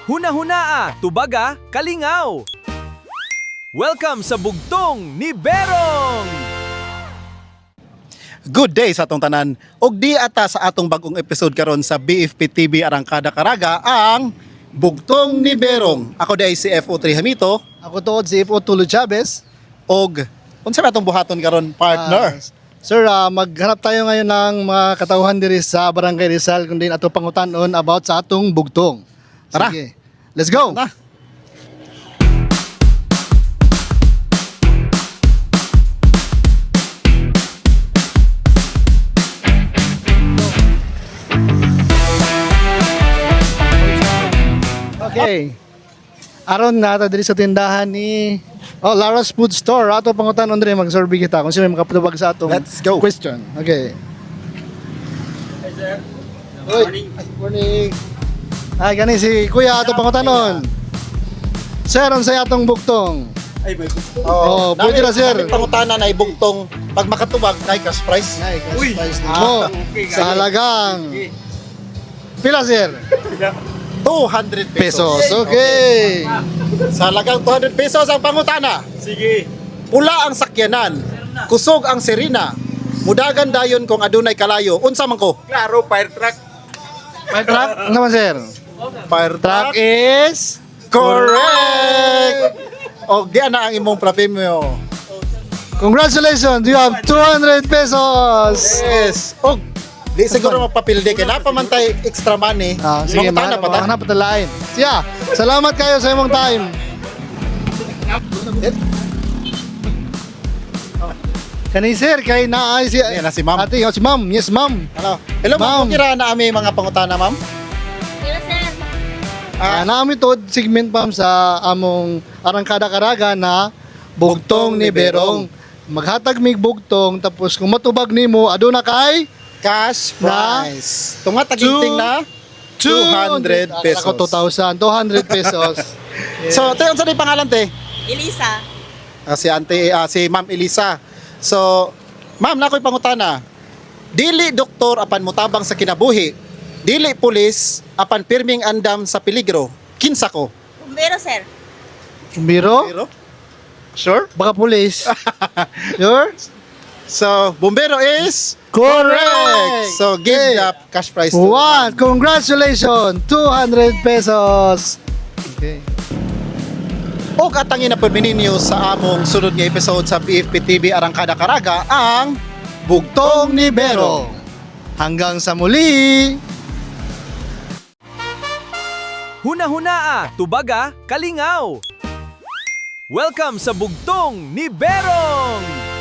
Huna-hunaa, tubaga, kalingaw. Welcome sa Bugtong ni Berong! Good day sa atong tanan. Og di ata sa atong bagong episode karon sa BFP TV Arangkada Caraga ang Bugtong ni Berong. Ako di ay si FO3 Hamito Ako to si Ifo Tulo Chavez. og unsa ba atong buhaton karon, partner? Sir, maghanap tayo ngayon ng mga katauhan diri sa Barangay Rizal kundi ato pangutanon about sa atong bugtong. Tara. Sige. Let's go. Na. Okay. Aron na ata diri sa tindahan ni Lara's Food Store. Ato pangutanon diri mag-survey kita kung sino may makapatubag sa atong Let's go. question. Okay. Hi sir. Good morning. Ay, gani si Kuya ato pangutanon. Sir, unsay atong bugtong? Ay, may gusto. Pwede na, sir. Pangutana na ibugtong pag makatubag kay cash prize. Ay, cash prize mo. Sa halagang pila, sir? 200 pesos. Pesos. Okay. Sa halagang 200 pesos ang pangutana. Sige. Pula ang sakyanan, kusog ang sirena. Mudagan dayon kung adunay kalayo. Unsa man ko? Klaro, fire truck. May truck? Ano naman, sir? Fire Truck is... correct. Og di na ang imong premyo. Congratulations! You have 200 pesos! Yes. Og di siguro mapapilde kay napamantay extra money. Sige, Mangutana pa ta. mga patalain. Siya, salamat kayo sa imong time. Kani sir, kay naay si... Yan na si ma'am. Ate, si ma'am. Yes, ma'am. Ano? Hello ma'am, Ma'am. kira na ami mga pangutana ma'am. Hello, sir. Naami to segment ma'am sa among Arangkada Caraga na Bugtong ni Berong. Maghatag mig bugtong tapos kung matubag nimo aduna kay Cash Na? prize. Tumataginting na 200 pesos. Ako 2,000, 200 pesos. So, te unsa ni pangalan te? Elisa. Si Ma'am Elisa. So, ma'am, nakoy pangutana. Dili doktor apan mutabang sa kinabuhi. Dili pulis apan pirming andam sa peligro. Kinsa ko? Bumbero, sir. Biro? Pero, sure? Baka pulis. Sure? So, bumbero is Correct! So, give Okay. the cash prize to One! Congratulations! 200 pesos! Okay. O katangin na ninyo sa among sunod nga episode sa BFP TV Arangkada Caraga ang Bugtong ni Berong. Hanggang sa muli! Huna-hunaa, tubaga, kalingaw. Welcome sa Bugtong ni Berong!